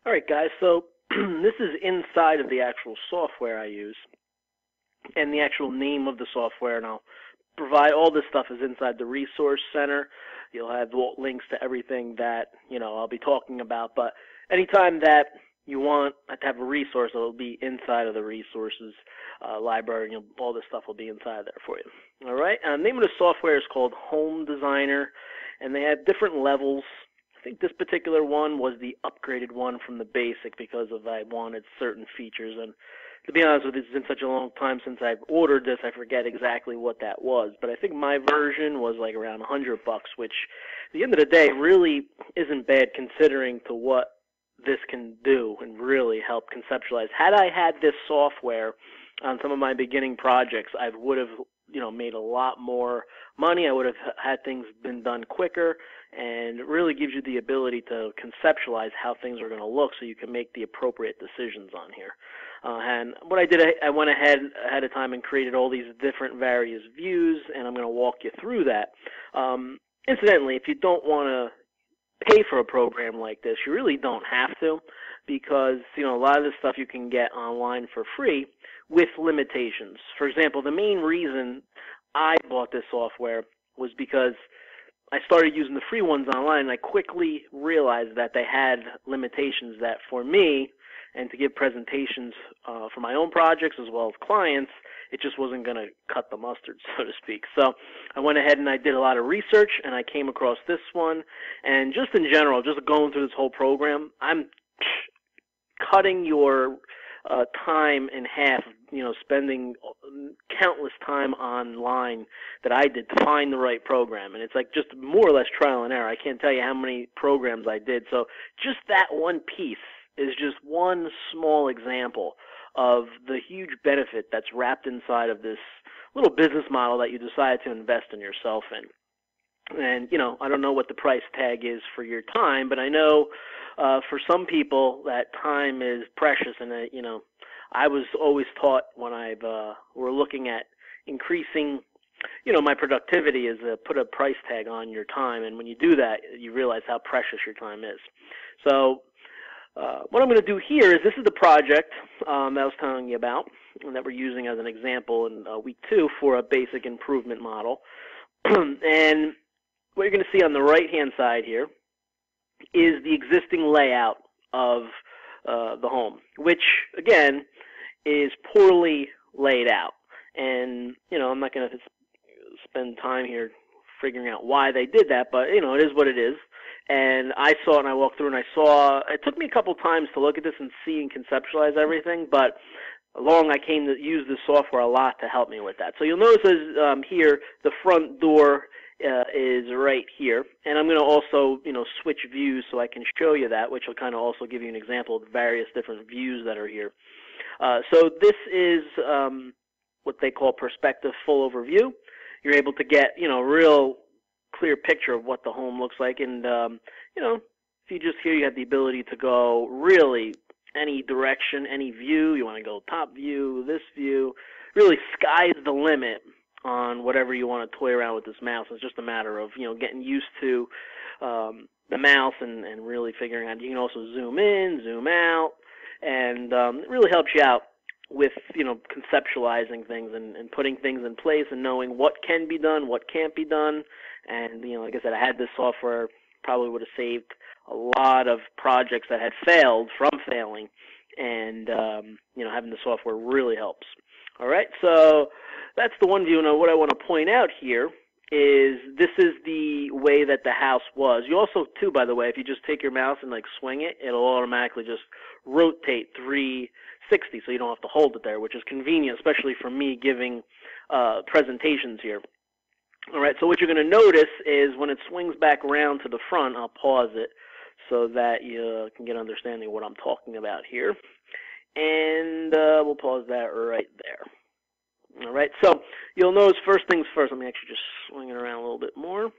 All right, guys. So this is inside of the actual software I use, and the actual name of the software, and I'll provide all this stuff is inside the resource center. You'll have links to everything that I'll be talking about. But anytime that you want to have a resource, it'll be inside of the resources library, and all this stuff will be inside there for you. All right. The name of the software is called Home Designer, and they have different levels. I think this particular one was the upgraded one from the basic because of I wanted certain features. And to be honest with you, it's been such a long time since I've ordered this, I forget exactly what that was. But I think my version was like around $100, which at the end of the day really isn't bad considering to what this can do and really help conceptualize. Had I had this software on some of my beginning projects, I would have made a lot more money. I would have had things been done quicker, and it really gives you the ability to conceptualize how things are going to look so you can make the appropriate decisions on here. And what I did, I went ahead of time and created all these different various views, and I'm going to walk you through that. Incidentally, if you don't want to pay for a program like this, you really don't have to, because a lot of this stuff you can get online for free with limitations. For example, the main reason I bought this software was because I started using the free ones online, and I quickly realized that they had limitations that for me, and to give presentations for my own projects as well as clients, it just wasn't going to cut the mustard, so to speak. So I went ahead and I did a lot of research, and I came across this one. And just in general, just going through this whole program, I'm cutting your time in half, spending countless time online that I did to find the right program. And it's like just more or less trial and error. I can't tell you how many programs I did. So just that one piece is just one small example of the huge benefit that's wrapped inside of this little business model that you decide to invest in yourself in. And, I don't know what the price tag is for your time, but I know for some people that time is precious. And, I was always taught when we're looking at increasing, my productivity is to put a price tag on your time. And when you do that, you realize how precious your time is. So what I'm going to do here is this is the project that I was telling you about and that we're using as an example in week 2 for a basic improvement model. And what you're going to see on the right-hand side here is the existing layout of the home, which, again, is poorly laid out. And, I'm not going to spend time here figuring out why they did that, but, it is what it is. And I saw it, and I walked through, and I saw, it took me a couple times to look at this and see and conceptualize everything, but I came to use this software a lot to help me with that. So you'll notice here, the front door is right here, and I'm going to also, switch views so I can show you that, which will kind of also give you an example of various different views that are here. So this is what they call perspective full overview. You're able to get, real clear picture of what the home looks like, and if you just here, you have the ability to go really any direction, any view. You want to go top view, this view. Really, sky's the limit on whatever you want to toy around with this mouse. It's just a matter of getting used to the mouse and really figuring out. You can also zoom in, zoom out, and it really helps you out with conceptualizing things and putting things in place and knowing what can be done, what can't be done. And like I said, I had this software, probably would have saved a lot of projects that had failed from failing, and having the software really helps. All right, so that's the one view. Now, what I want to point out here is this is the way that the house was. You also, too, by the way, if you just take your mouse and swing it, it'll automatically just rotate 360, so you don't have to hold it there, which is convenient, especially for me giving presentations here. All right, so what you're going to notice is when it swings back around to the front, I'll pause it so that you can get an understanding of what I'm talking about here. And we'll pause that right there. All right, so you'll notice first things first. Let me actually just swing it around a little bit more.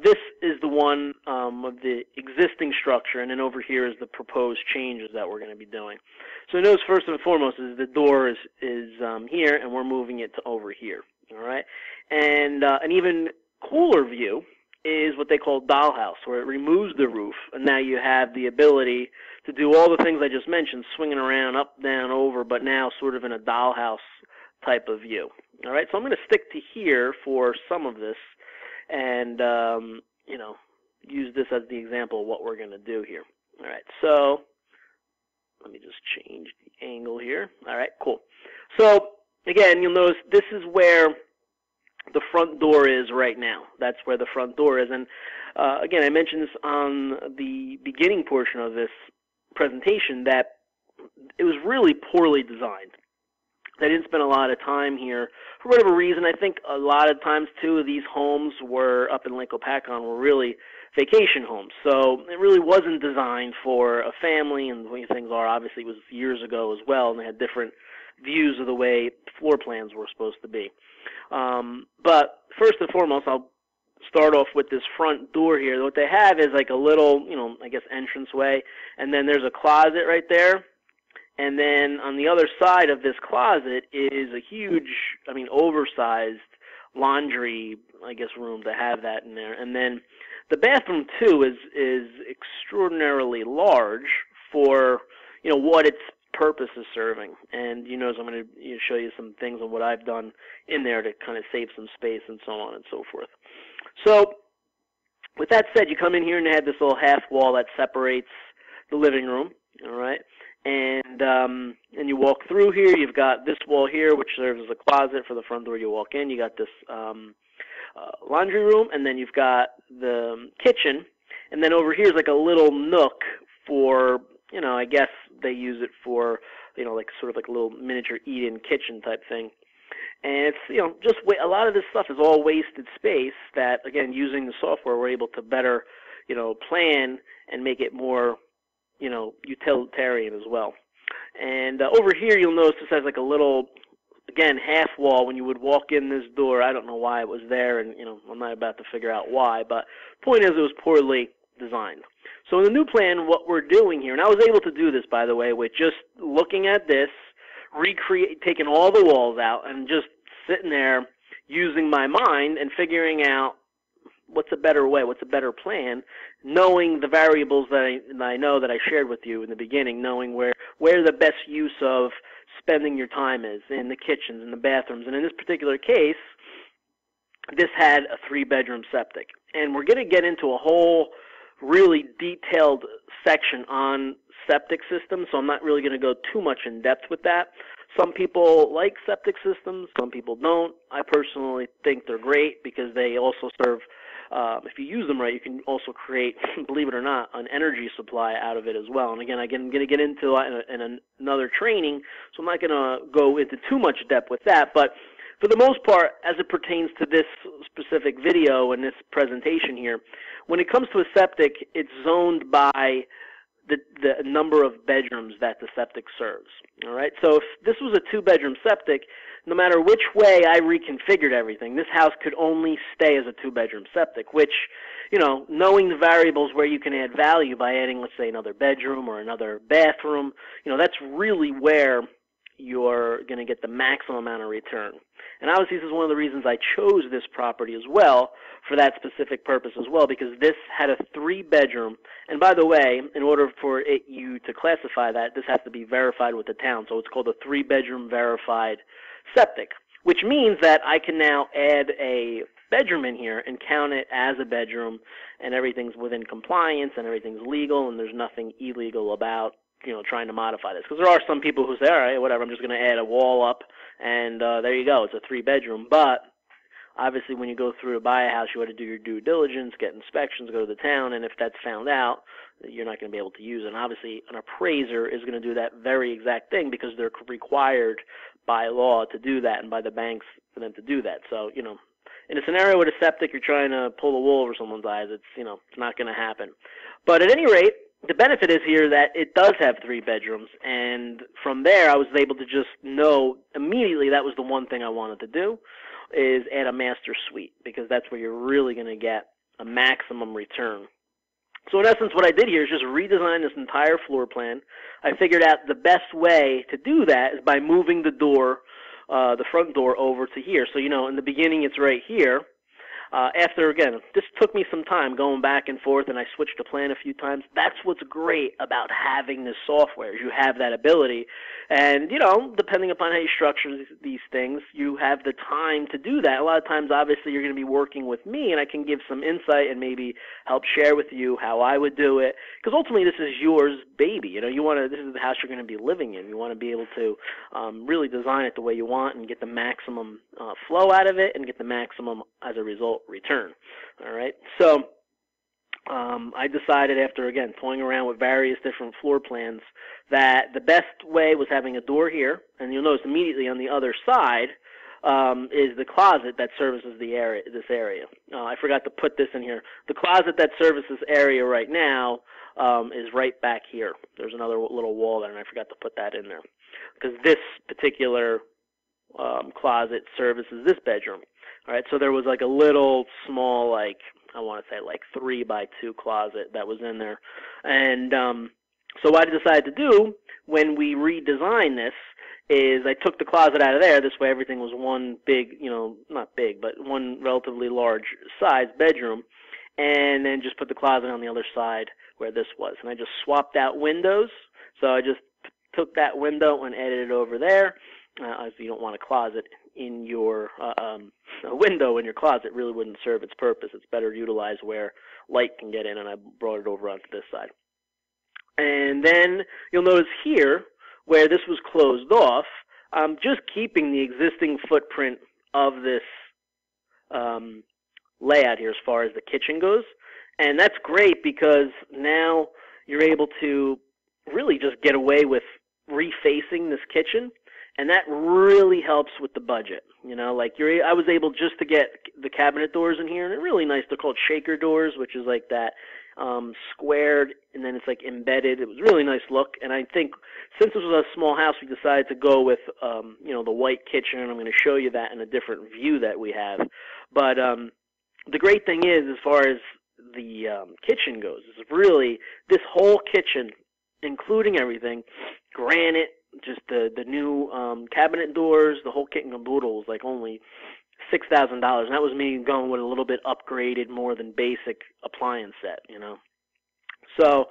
This is the one of the existing structure, and then over here is the proposed changes that we're going to be doing. So notice first and foremost is the door is here, and we're moving it to over here. All right, and an even cooler view is what they call dollhouse, where it removes the roof, and now you have the ability to do all the things I just mentioned, swinging around, up, down, over, but now sort of in a dollhouse type of view. All right, so I'm going to stick to here for some of this, and you know, use this as the example of what we're going to do here. All right, so let me just change the angle here. All right, cool. So again, you'll notice this is where the front door is right now. That's where the front door is. And again, I mentioned this on the beginning portion of this presentation, that it was really poorly designed. They didn't spend a lot of time here for whatever reason. I think a lot of times, too, these homes were up in Lake Hopatcong were really vacation homes. So it really wasn't designed for a family, and the way things are, obviously, it was years ago as well, and they had different views of the way floor plans were supposed to be. But first and foremost, I'll start off with this front door here. What they have is like a little, you know, I guess entranceway, and then there's a closet right there. And then on the other side of this closet is a huge, I mean, oversized laundry, I guess, room to have that in there. And then the bathroom, too, is extraordinarily large for, you know, what its purpose is serving. And you notice I'm going to show you some things on what I've done in there to kind of save some space and so on and so forth. So with that said, you come in here and you have this little half wall that separates the living room, all right? And you walk through here. You've got this wall here, which serves as a closet for the front door. You walk in. You got this laundry room, and then you've got the kitchen. And then over here is like a little nook for, you know, I guess they use it for, you know, like sort of like a little miniature eat-in kitchen type thing. And it's, you know, just a lot of this stuff is all wasted space that, again, using the software, we're able to better, you know, plan and make it more, you know, utilitarian as well. And over here, you'll notice this has like a little, again, half wall. When you would walk in this door, I don't know why it was there, and, you know, I'm not about to figure out why, but the point is it was poorly designed. So in the new plan, what we're doing here, and I was able to do this, by the way, with just looking at this, taking all the walls out, and just sitting there using my mind and figuring out what's a better way, what's a better plan, knowing the variables that I know that I shared with you in the beginning, knowing where the best use of spending your time is, in the kitchens, in the bathrooms. And in this particular case, this had a 3-bedroom septic. And we're going to get into a whole really detailed section on septic systems, so I'm not really going to go too much in depth with that. Some people like septic systems, some people don't. I personally think they're great because they also serve, if you use them right, you can also create, believe it or not, an energy supply out of it as well. And again, I'm going to get into in another training, so I'm not going to go into too much depth with that. But for the most part, as it pertains to this specific video and this presentation here, when it comes to a septic, it's zoned by the number of bedrooms that the septic serves. All right, so if this was a 2-bedroom septic, no matter which way I reconfigured everything, this house could only stay as a 2-bedroom septic, which, you know, knowing the variables where you can add value by adding, let's say, another bedroom or another bathroom, you know, that's really where you're going to get the maximum amount of return. And obviously this is one of the reasons I chose this property as well for that specific purpose as well, because this had a 3-bedroom. And by the way, in order for you to classify that, this has to be verified with the town. So it's called a 3-bedroom verified septic, which means that I can now add a bedroom in here and count it as a bedroom, and everything's within compliance and everything's legal, and there's nothing illegal about, you know, trying to modify this. Because there are some people who say, all right, whatever, I'm just going to add a wall up, and there you go, it's a 3-bedroom. But obviously when you go through to buy a house, you have to do your due diligence, get inspections, go to the town, and if that's found out, you're not going to be able to use it. And obviously an appraiser is going to do that very exact thing because they're required by law to do that and by the banks for them to do that. So, you know, in a scenario with a septic, you're trying to pull the wool over someone's eyes, it's, you know, it's not going to happen. But at any rate, the benefit is here that it does have 3 bedrooms, and from there I was able to just know immediately that was the one thing I wanted to do, is add a master suite, because that's where you're really going to get a maximum return. So in essence, what I did here is just redesign this entire floor plan. I figured out the best way to do that is by moving the door, the front door, over to here. So, you know, in the beginning it's right here. After, again, this took me some time going back and forth, and I switched the plan a few times. That's what's great about having this software, is you have that ability. And, depending upon how you structure these things, you have the time to do that. A lot of times, obviously, you're going to be working with me, and I can give some insight and maybe help share with you how I would do it. Because ultimately, this is yours, baby. This is the house you're going to be living in. You want to be able to really design it the way you want and get the maximum flow out of it and get the maximum, as a result, return. All right. So I decided after, again, toying around with various different floor plans, that the best way was having a door here, and you'll notice immediately on the other side is the closet that services this area. I forgot to put this in here. The closet that services this area right now is right back here. There's another little wall there, and I forgot to put that in there, because this particular closet services this bedroom. All right, so there was like a little small, I want to say 3x2 closet that was in there. And so what I decided to do when we redesigned this is I took the closet out of there. This way everything was one big, not big, but one relatively large size bedroom, and then just put the closet on the other side where this was. And I just swapped out windows. So I just took that window and added it over there. As you don't want a closet in your a window in your closet, really wouldn't serve its purpose. It's better to utilize where light can get in, and I brought it over onto this side. And then you'll notice here where this was closed off, I'm just keeping the existing footprint of this layout here as far as the kitchen goes. And that's great because now you're able to really just get away with refacing this kitchen. And that really helps with the budget. I was able just to get the cabinet doors in here, and they're really nice. They're called shaker doors, which is like that squared, and then it's like embedded. It was a really nice look. And I think since this was a small house, we decided to go with, the white kitchen, and I'm going to show you that in a different view that we have. But the great thing is, as far as the kitchen goes, is really this whole kitchen, including everything, granite, just the new cabinet doors, the whole kit and caboodle was like only $6,000, and that was me going with a little bit upgraded, more than basic appliance set, So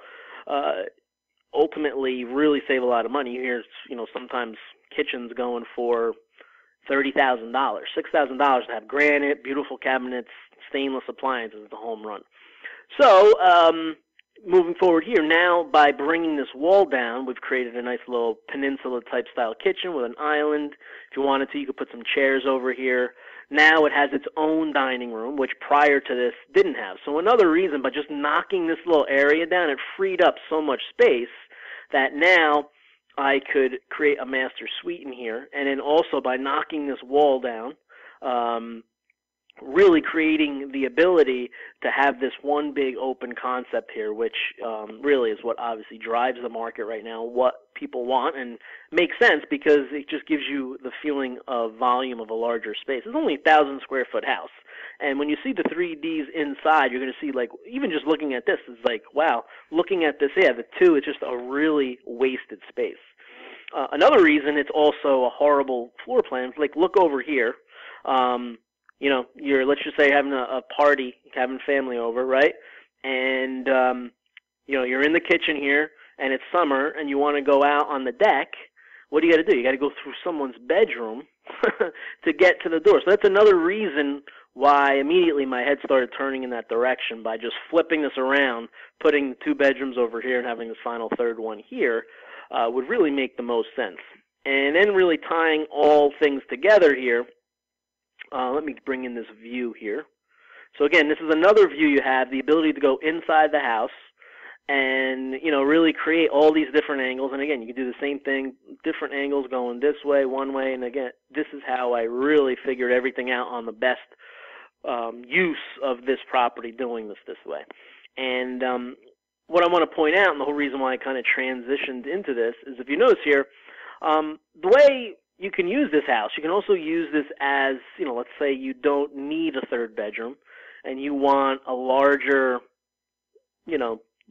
ultimately, really save a lot of money. You hear, sometimes kitchens going for $30,000, $6,000 to have granite, beautiful cabinets, stainless appliances, the home run. So moving forward here, now by bringing this wall down, we've created a nice little peninsula-type style kitchen with an island. If you wanted to, you could put some chairs over here. Now it has its own dining room, which prior to this didn't have. So another reason, by just knocking this little area down, it freed up so much space that now I could create a master suite in here. And then also by knocking this wall down, really creating the ability to have this one big open concept here, which really is what obviously drives the market right now, what people want, and makes sense because it just gives you the feeling of volume of a larger space. It's only a 1,000 square foot house, and when you see the 3Ds inside, you're going to see, even just looking at this, it's like, wow, looking at this, the two, it's just a really wasted space. Another reason it's also a horrible floor plan, look over here. Let's just say having a party, having family over, right? And, you're in the kitchen here, and it's summer, and you want to go out on the deck. What do you got to do? You got to go through someone's bedroom to get to the door. So that's another reason why immediately my head started turning in that direction by just flipping this around, putting 2 bedrooms over here and having this final third one here would really make the most sense. And then really tying all things together here, let me bring in this view here. So again, this is another view you have, the ability to go inside the house and, really create all these different angles. And again, you can do the same thing, different angles going this way, one way. And again, this is how I really figured everything out on the best use of this property, doing this way. And what I want to point out, and the whole reason why I kind of transitioned into this, is if you notice here, the way you can use this house, you can also use this as, let's say you don't need a third bedroom and you want a larger,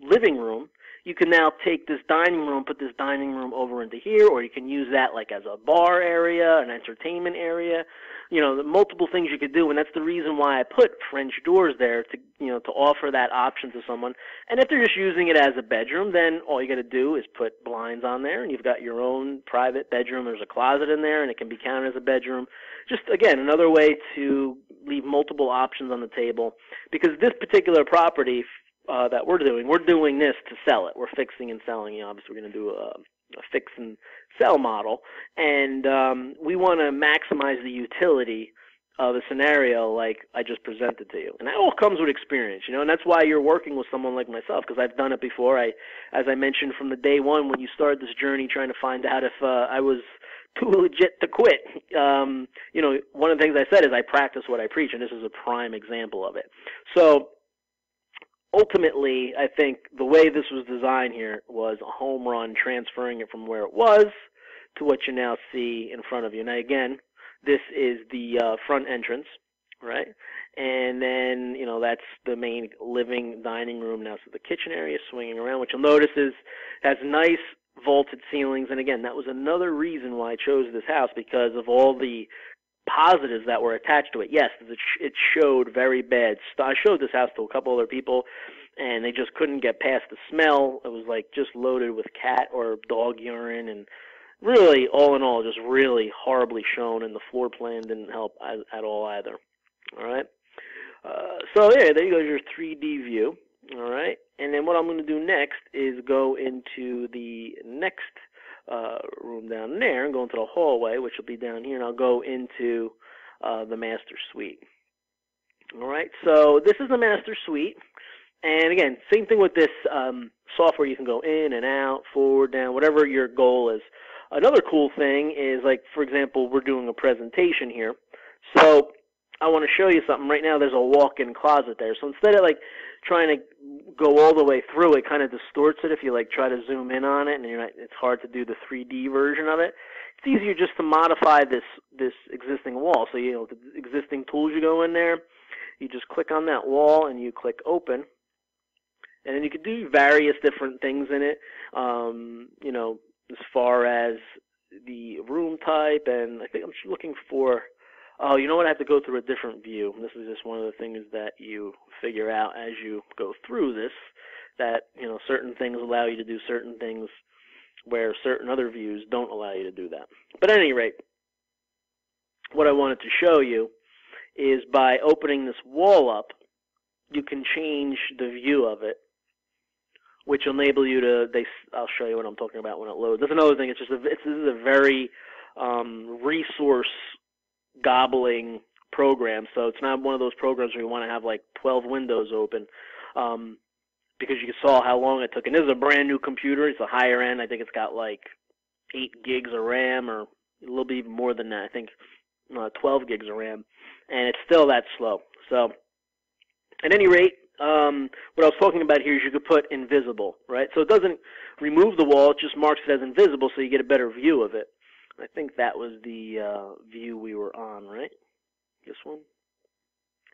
living room. you can now take this dining room, put this dining room over into here, or you can use that like as a bar area, an entertainment area. The multiple things you could do, and that's the reason why I put French doors there to to offer that option to someone. And if they're just using it as a bedroom, then all you got to do is put blinds on there, and you've got your own private bedroom. There's a closet in there, and it can be counted as a bedroom. Just again, another way to leave multiple options on the table, because this particular property that we're doing this to sell it. We're fixing and selling. Obviously, we're going to do a fix and sell model, and we want to maximize the utility of a scenario like I just presented to you. And that all comes with experience, and that's why you're working with someone like myself, because I've done it before. As I mentioned from the day one when you started this journey trying to find out if I was too legit to quit. One of the things I said is I practice what I preach, and this is a prime example of it. So ultimately, I think the way this was designed here was a home run, transferring it from where it was to what you now see in front of you. Now, again, this is the front entrance, right? And then, that's the main living dining room. Now, so the kitchen area swinging around, which you'll notice has nice vaulted ceilings. And again, that was another reason why I chose this house, because of all the positives that were attached to it. Yes, it showed very bad. I showed this house to a couple other people, and they just couldn't get past the smell. It was like just loaded with cat or dog urine, and really, all in all, just really horribly shown, and the floor plan didn't help at all either. All right. So there you go, your 3D view. All right. And then what I'm going to do next is go into the next room down there and go into the hallway, which will be down here, and I'll go into the master suite. All right. So this is the master suite. And again, same thing with this software. You can go in and out, forward, down, whatever your goal is. Another cool thing is, like, for example, we're doing a presentation here. So I want to show you something. Right now there's a walk-in closet there. So instead of, like, trying to go all the way through, it kind of distorts it if you, like, try to zoom in on it, and it's hard to do the 3D version of it. It's easier just to modify this existing wall. So, the existing tools, you go in there, you just click on that wall, and you click open. And then you could do various different things in it, as far as the room type. And I think I'm looking for, oh, you know what, I have to go through a different view. This is just one of the things that you figure out as you go through this, that, certain things allow you to do certain things where certain other views don't allow you to do that. But at any rate, what I wanted to show you is by opening this wall up, you can change the view of it, which will enable you to, I'll show you what I'm talking about when it loads. That's another thing. This is a very resource gobbling program. So it's not one of those programs where you want to have like 12 windows open, because you saw how long it took. And this is a brand new computer. It's a higher end. I think it's got like 8 gigs of RAM, or a little bit even more than that. I think 12 gigs of RAM, and it's still that slow. So at any rate, what I was talking about here is you could put invisible, right? So it doesn't remove the wall, it just marks it as invisible so you get a better view of it. I think that was the view we were on, right? This one?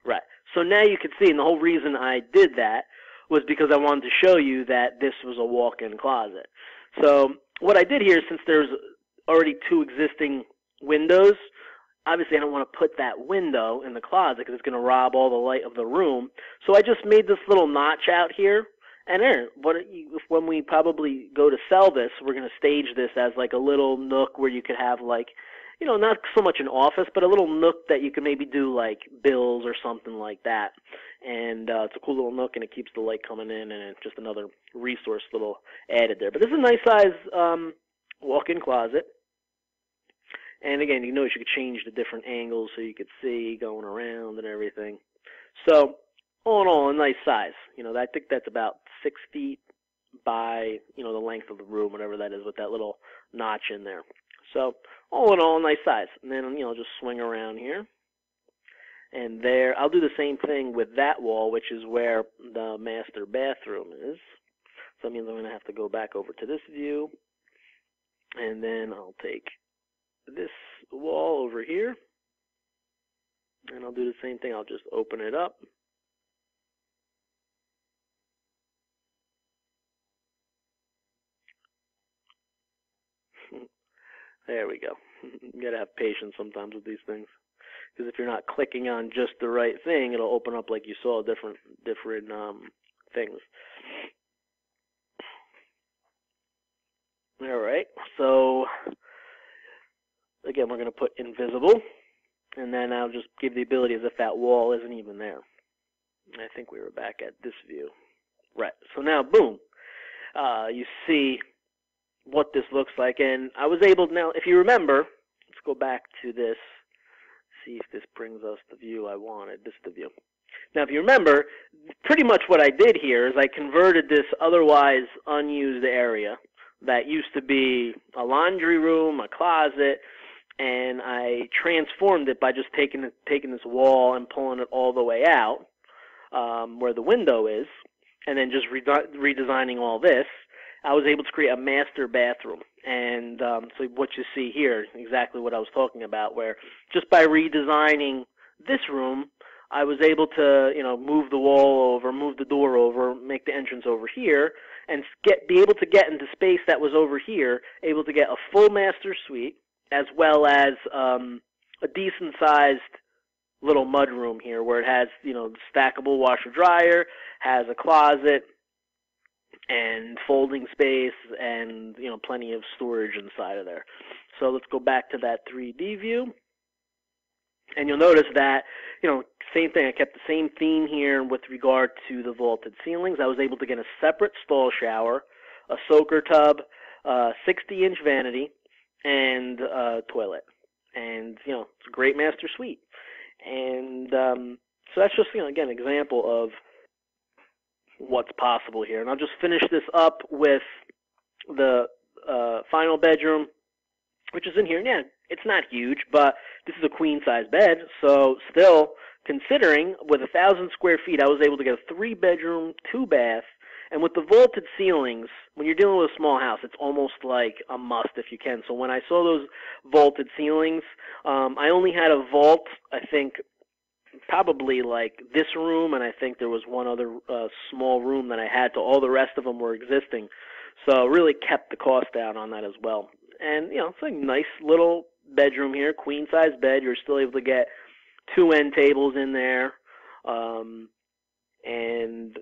Right. So now you can see, and the whole reason I did that was because I wanted to show you that this was a walk-in closet. So what I did here, since there's already 2 existing windows, obviously I don't want to put that window in the closet because it's going to rob all the light of the room. So I just made this little notch out here. And there, when we probably go to sell this, we're going to stage this as like a little nook where you could have, like, not so much an office, but a little nook that you could maybe do like bills or something like that. And it's a cool little nook, and it keeps the light coming in, and it's just another resource little added there. But this is a nice size walk-in closet. And again, you notice you could change the different angles so you could see going around and everything. So all in all, a nice size. I think that's about 6 feet by, the length of the room, whatever that is, with that little notch in there. So all in all, a nice size. And then, just swing around here. And there, I'll do the same thing with that wall, which is where the master bathroom is. So that means I'm going to have to go back over to this view. And then I'll take this wall over here, and I'll do the same thing. I'll just open it up, There we go. You gotta have patience sometimes with these things, because if you're not clicking on just the right thing, it'll open up like you saw different things. All right. So again, we're going to put invisible, and then I'll just give the ability as if that wall isn't even there. I think we were back at this view. Right. So now, boom, you see what this looks like. And I was able, now, if you remember, let's go back to this, see if this brings us the view I wanted. This is the view. Now, if you remember, pretty much what I did here is I converted this otherwise unused area that used to be a laundry room, a closet, and I transformed it by just taking this wall and pulling it all the way out where the window is, and then just redesigning all this. I was able to create a master bathroom. And so what you see here is exactly what I was talking about, where just by redesigning this room, I was able to, move the wall over, move the door over, make the entrance over here, and be able to get into space that was over here, able to get a full master suite, as well as a decent-sized little mud room here, where it has, stackable washer dryer, has a closet, and folding space, and plenty of storage inside of there. So let's go back to that 3D view, and you'll notice that same thing. I kept the same theme here with regard to the vaulted ceilings. I was able to get a separate stall shower, a soaker tub, 60-inch vanity, and a toilet, and it's a great master suite. And so that's just again, an example of what's possible here. And I'll just finish this up with the final bedroom, which is in here. Yeah, it's not huge, but this is a queen-size bed, so still, considering with 1,000 square feet, I was able to get a 3-bedroom, 2-bath, and with the vaulted ceilings, when you're dealing with a small house, it's almost like a must if you can. So when I saw those vaulted ceilings, I only had a vault, I think, probably like this room, and I think there was one other small room that I had, so all the rest of them were existing. So it really kept the cost down on that as well. And, it's a nice little bedroom here, queen-size bed. You're still able to get 2 end tables in there. And,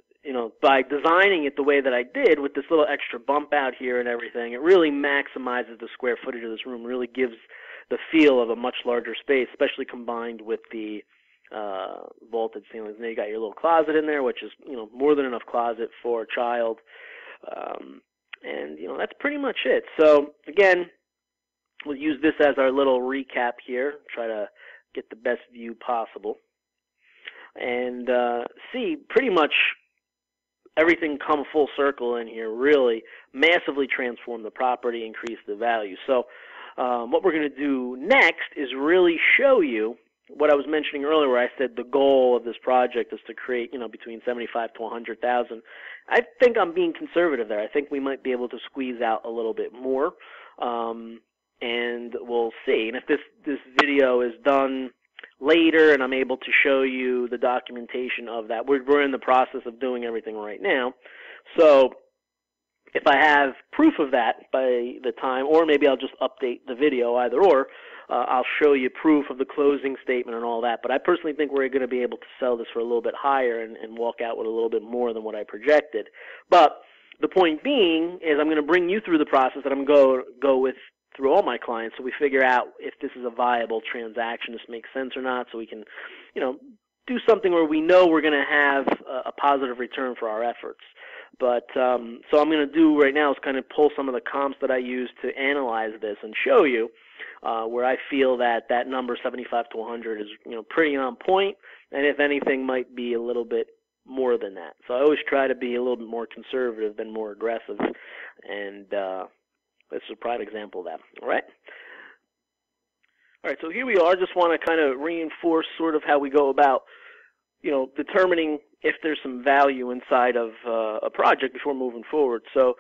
by designing it the way that I did with this little extra bump out here and everything, it really maximizes the square footage of this room, really gives the feel of a much larger space, especially combined with the vaulted ceilings. Now you got your little closet in there, which is, more than enough closet for a child. And, that's pretty much it. So, again, we'll use this as our little recap here, try to get the best view possible. And see pretty much everything come full circle in here, really massively transform the property, increase the value. So what we're going to do next is really show you what I was mentioning earlier, where I said the goal of this project is to create, between 75 to 100,000. I think I'm being conservative there. I think we might be able to squeeze out a little bit more, and we'll see. And if this video is done later and I'm able to show you the documentation of that, we're in the process of doing everything right now. So if I have proof of that by the time, or maybe I'll just update the video, either or, I'll show you proof of the closing statement and all that. But I personally think we're going to be able to sell this for a little bit higher and walk out with a little bit more than what I projected. But the point being is I'm going to bring you through the process that I'm going to go with through all my clients, so we figure out if this is a viable transaction, this makes sense or not, so we can, do something where we know we're going to have a positive return for our efforts. But so I'm going to do right now is kind of pull some of the comps that I use to analyze this and show you where I feel that number 75 to 100 is pretty on point, and if anything might be a little bit more than that. So I always try to be a little bit more conservative than more aggressive, and this is a prime example of that. All right. All right. So here we are. Just want to kind of reinforce sort of how we go about, determining if there's some value inside of a project before moving forward. So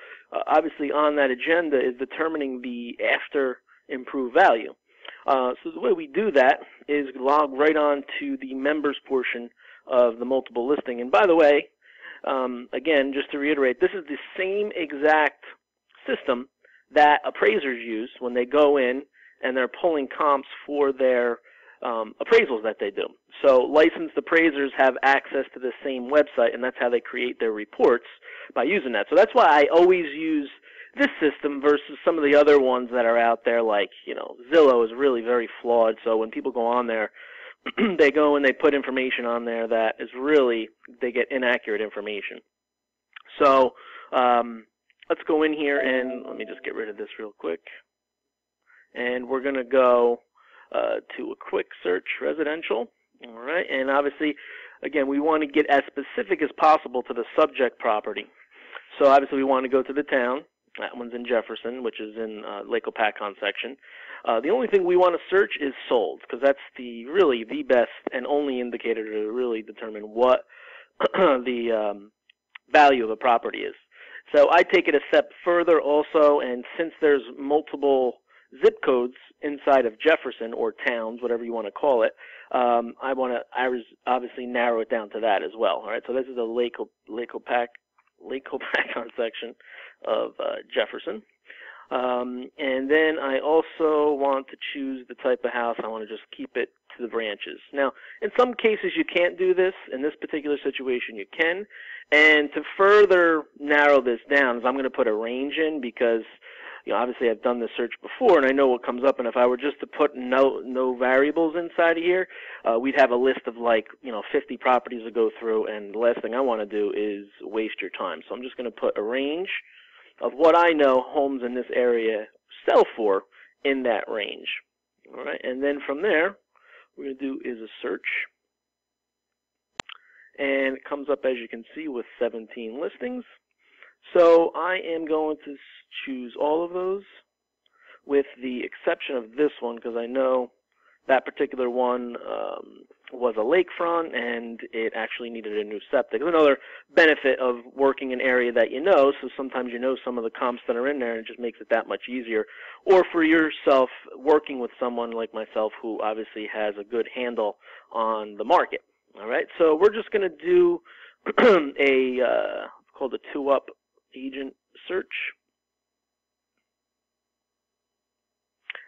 obviously on that agenda is determining the after improved value. So the way we do that is log right on to the members portion of the multiple listing. And by the way, again, just to reiterate, this is the same exact system that appraisers use when they go in and they're pulling comps for their appraisals that they do. So licensed appraisers have access to the same website, and that's how they create their reports, by using that. So that's why I always use this system versus some of the other ones that are out there, like, Zillow is really very flawed. So when people go on there, they go and they put information on there that is really, they get inaccurate information. So let's go in here and let me just get rid of this real quick. And we're going to go to a quick search, residential. All right, and obviously, again, we want to get as specific as possible to the subject property. So obviously, we want to go to the town. That one's in Jefferson, which is in Lake Opakon section. The only thing we want to search is sold, because that's really the best and only indicator to really determine what the value of a property is. So I take it a step further also, and since there's multiple zip codes inside of Jefferson, or towns, whatever you want to call it, I obviously narrow it down to that as well. All right, so this is the Lake Opakon section of Jefferson. And then I also want to choose the type of house. I want to just keep it to the branches. Now, in some cases you can't do this. In this particular situation you can. And to further narrow this down, I'm going to put a range in, because obviously I've done this search before and I know what comes up, and if I were just to put no variables inside of here, we'd have a list of 50 properties to go through, and the last thing I want to do is waste your time. So I'm just going to put a range of what I know homes in this area sell for in that range. All right, and then from there, what we're going to do is a search, and it comes up, as you can see, with 17 listings. So I am going to choose all of those, with the exception of this one, because I know that particular one was a lakefront and it actually needed a new septic. It's another benefit of working in an area that so sometimes some of the comps that are in there, and it just makes it that much easier. Or for yourself, working with someone like myself who obviously has a good handle on the market. All right, so we're just going to do called a 2-up agent search.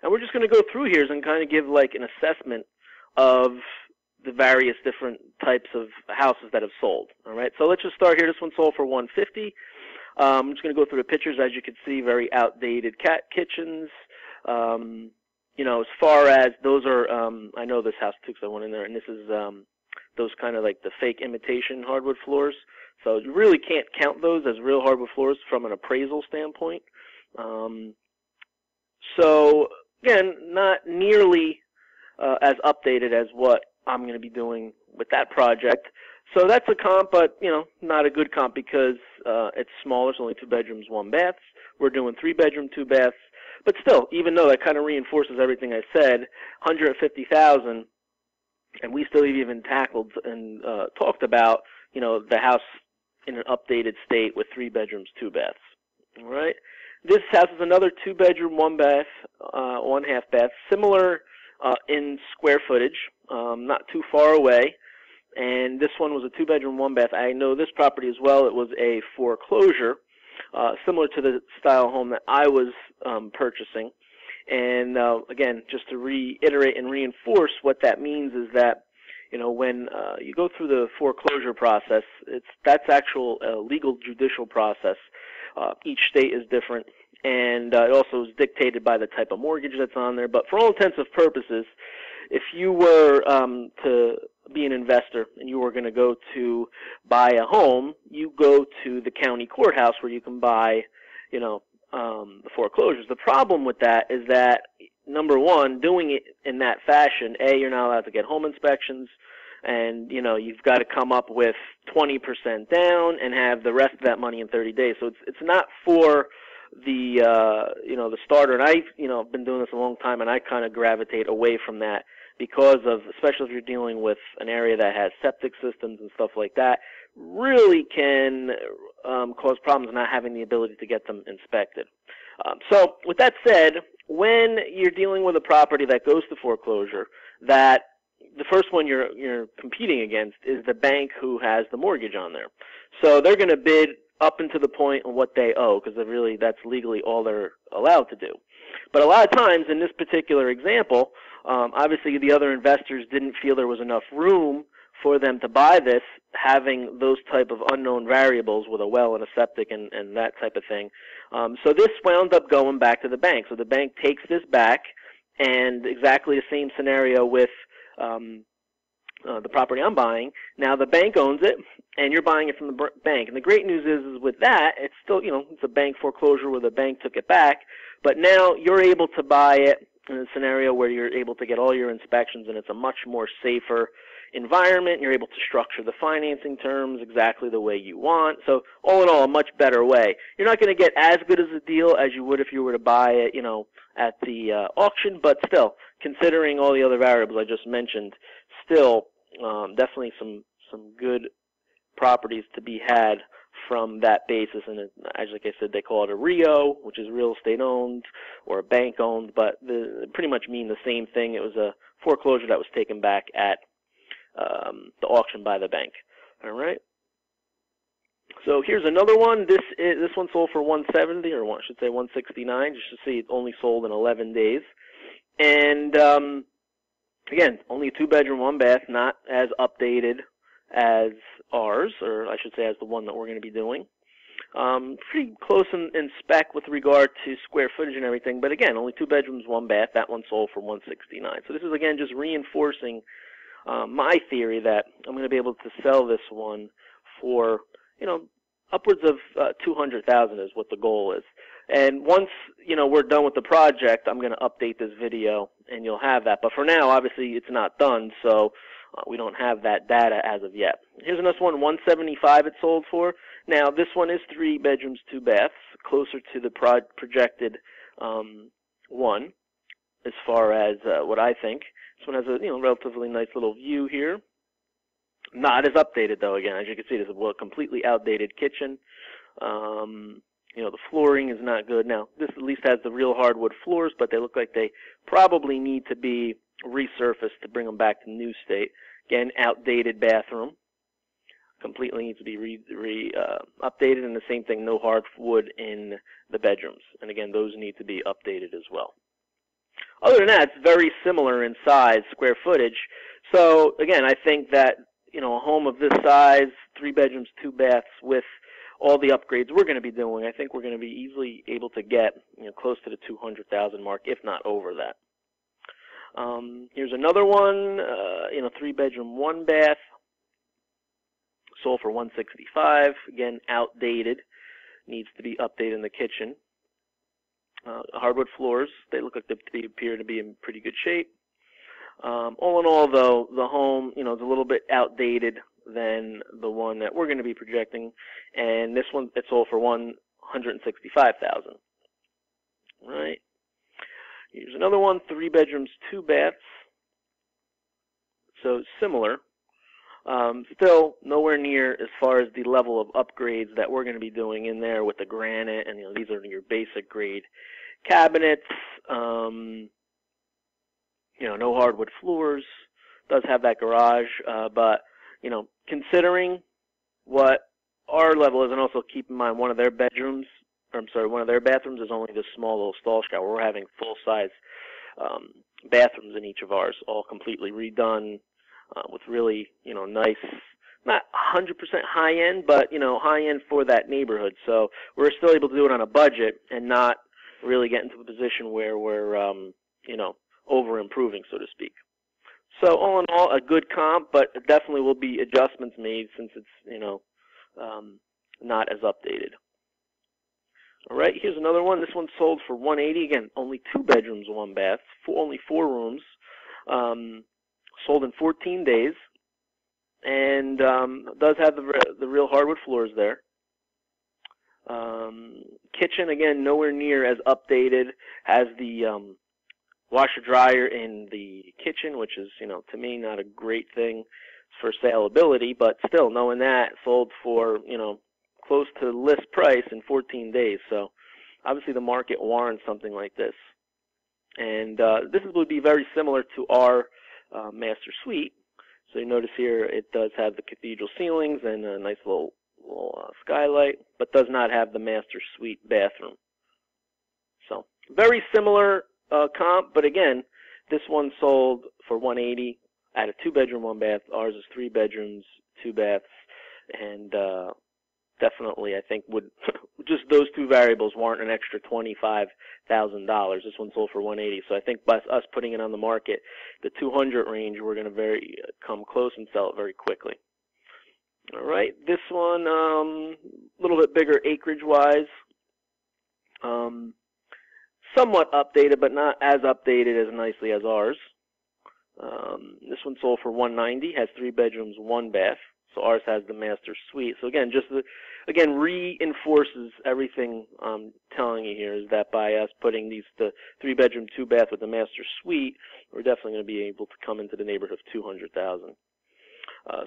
And we're just going to go through here and kind of give an assessment of the various different types of houses that have sold. All right, so let's just start here. This one sold for $150. I'm just going to go through the pictures. As you can see, very outdated cat kitchens. As far as those are, I know this house too, because I went in there, and this is those kind of the fake imitation hardwood floors. So you really can't count those as real hardwood floors from an appraisal standpoint. So again, not nearly as updated as what I'm going to be doing with that project. So that's a comp, but not a good comp, because it's smaller. It's only 2 bedrooms, 1 bath. We're doing 3 bedroom, 2 baths. But still, even though that kind of reinforces everything I said, $150,000, and we still even tackled and talked about the house in an updated state with 3 bedrooms, 2 baths. All right. This house is another 2 bedroom, 1 bath, 1 half bath, similar in square footage, not too far away. And this one was a 2 bedroom, 1 bath. I know this property as well. It was a foreclosure, similar to the style home that I was purchasing. And again, just to reiterate and reinforce what that means is that when you go through the foreclosure process, that's actual legal judicial process. Each state is different, and it also is dictated by the type of mortgage that's on there. But for all intents and purposes, if you were to be an investor and you were going to go to buy a home, you go to the county courthouse where you can buy, the foreclosures. The problem with that is that, number one, doing it in that fashion, you're not allowed to get home inspections, and you've got to come up with 20% down and have the rest of that money in 30 days. So it's not for the the starter. And I've been doing this a long time, and I kind of gravitate away from that, because of, especially if you're dealing with an area that has septic systems and stuff like that, really can cause problems not having the ability to get them inspected. So with that said, when you're dealing with a property that goes to foreclosure, that the first one you're competing against is the bank who has the mortgage on there. So they're going to bid up into the point of what they owe, because really that's legally all they're allowed to do. But a lot of times in this particular example, obviously the other investors didn't feel there was enough room for them to buy this, having those type of unknown variables with a well and a septic and that type of thing. So this wound up going back to the bank. So the bank takes this back, and exactly the same scenario with the property I'm buying. Now the bank owns it, and you're buying it from the bank. And the great news is with that, it's still, it's a bank foreclosure where the bank took it back, but now you're able to buy it in a scenario where you're able to get all your inspections, and it's a much more safer environment. You're able to structure the financing terms exactly the way you want. So all in all, a much better way. You're not going to get as good as a deal as you would if you were to buy it, at the auction, but still, considering all the other variables I just mentioned, still definitely some good properties to be had from that basis. And as like I said, they call it a REO, which is real estate owned, or a bank owned, but they pretty much mean the same thing. It was a foreclosure that was taken back at the auction by the bank. All right. So here's another one. This one sold for 170, or I should say 169. You should see it only sold in 11 days. And again, only a 2-bedroom, 1-bath, not as updated as ours, or I should say as the one that we're going to be doing. Pretty close in spec with regard to square footage and everything, but again, only 2 bedrooms, 1 bath. That one sold for 169. So this is again just reinforcing my theory that I'm going to be able to sell this one for upwards of 200,000 is what the goal is. And once we're done with the project, I'm going to update this video, and you'll have that. But for now, obviously, it's not done, so we don't have that data as of yet. Here's another one, 175 it sold for. Now, this one is 3 bedrooms, 2 baths, closer to the projected one, as far as what I think. This one has a relatively nice little view here. Not as updated though. Again, as you can see, this is a completely outdated kitchen. The flooring is not good. Now, this at least has the real hardwood floors, but they look like they probably need to be resurfaced to bring them back to new state. Again, outdated bathroom. Completely needs to be updated, and the same thing, no hardwood in the bedrooms. And again, those need to be updated as well. Other than that, it's very similar in size, square footage. So again, I think that a home of this size, 3 bedrooms, 2 baths, with all the upgrades we're going to be doing, I think we're going to be easily able to get close to the 200,000 mark, if not over that. Here's another one, 3 bedroom, 1 bath, sold for 165. Again, outdated, needs to be updated in the kitchen. Hardwood floors, they look like they appear to be in pretty good shape. All in all, though, the home, is a little bit outdated than the one that we're going to be projecting, and this one, it sold for 165,000. All right. Here's another one, 3 bedrooms, 2 baths. So similar. Still nowhere near as far as the level of upgrades that we're going to be doing in there with the granite, and these are your basic grade cabinets. No hardwood floors. Does have that garage, but considering what our level is, and also keep in mind one of their bathrooms is only this small little stall shower. We're having full-size bathrooms in each of ours, all completely redone with really, nice, not 100% high-end, but, high-end for that neighborhood. So we're still able to do it on a budget and not really get into a position where we're, over-improving, so to speak. So all in all, a good comp, but definitely will be adjustments made since it's, not as updated. All right, here's another one. This one sold for 180. Again, only 2 bedrooms, 1 bath, only 4 rooms. Sold in 14 days, and does have the real hardwood floors there. Kitchen, again, nowhere near as updated. Has the washer dryer in the kitchen, which is, to me, not a great thing for saleability, but still, knowing that, sold for, close to list price in 14 days. So obviously the market warrants something like this. And this would be very similar to our master suite. So you notice here it does have the cathedral ceilings and a nice little little skylight, but does not have the master suite bathroom. So very similar comp, but again, this one sold for $180 at a 2-bedroom, 1-bath. Ours is 3 bedrooms, 2 baths, and definitely I think would just those 2 variables warrant an extra $25,000. This one sold for $180, so I think by us putting it on the market, the 200 range, we're going to come close and sell it very quickly. All right, this one a little bit bigger acreage-wise. Somewhat updated, but not as updated as nicely as ours. This one sold for $190, has 3 bedrooms, 1 bath. So ours has the master suite. So again, again reinforces everything I'm telling you here, is that by us putting the 3-bedroom, 2 bath with the master suite, we're definitely going to be able to come into the neighborhood of $200,000.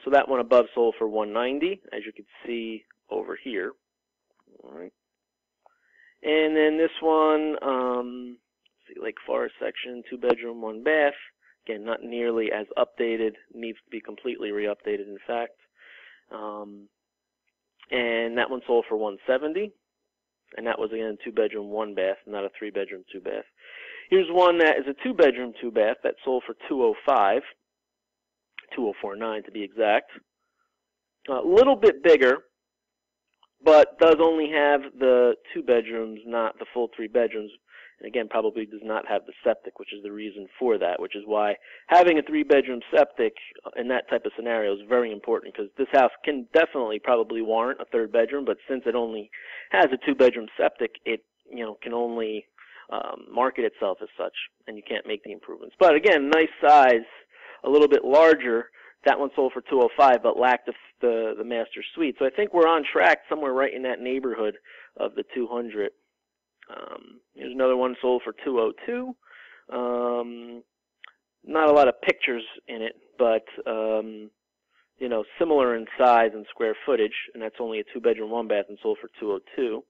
So that one above sold for $190, as you can see over here. All right. And then this one, see, Lake Forest section, 2-bedroom, 1 bath. Again, not nearly as updated, needs to be completely re-updated, in fact. And that one sold for $170, and that was, again, 2-bedroom, 1 bath, not a 3-bedroom, 2 bath. Here's one that is a 2-bedroom, 2 bath that sold for $205, $204.9 to be exact. A little bit bigger, but does only have the 2 bedrooms, not the full 3 bedrooms. And again, probably does not have the septic, which is the reason for that, which is why having a 3-bedroom septic in that type of scenario is very important, because this house can definitely probably warrant a 3rd bedroom, but since it only has a 2-bedroom septic, it can only market itself as such, and you can't make the improvements. But again, nice size, a little bit larger. That one sold for $205, but lacked the master suite. So I think we're on track somewhere right in that neighborhood of the 200. Here's another one sold for $202. Not a lot of pictures in it, but similar in size and square footage, and that's only a 2-bedroom, 1 bath, and sold for $202.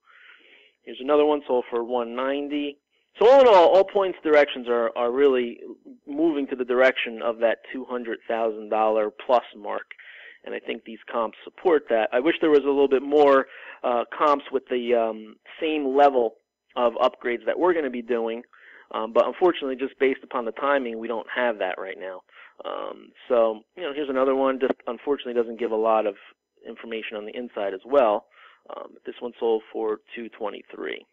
Here's another one sold for $190. So all in all points directions are really moving to the direction of that $200,000 plus mark, and I think these comps support that. I wish there was a little bit more comps with the same level of upgrades that we're going to be doing, but unfortunately, just based upon the timing, we don't have that right now. So here's another one. Just unfortunately doesn't give a lot of information on the inside as well. But this one sold for $223.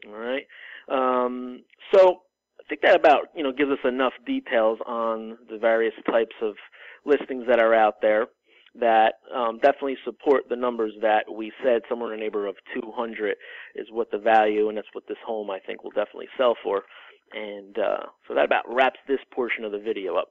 All right. So I think that about gives us enough details on the various types of listings that are out there that definitely support the numbers that we said. Somewhere in the neighborhood of 200 is what the value, and that's what this home I think will definitely sell for. And so that about wraps this portion of the video up.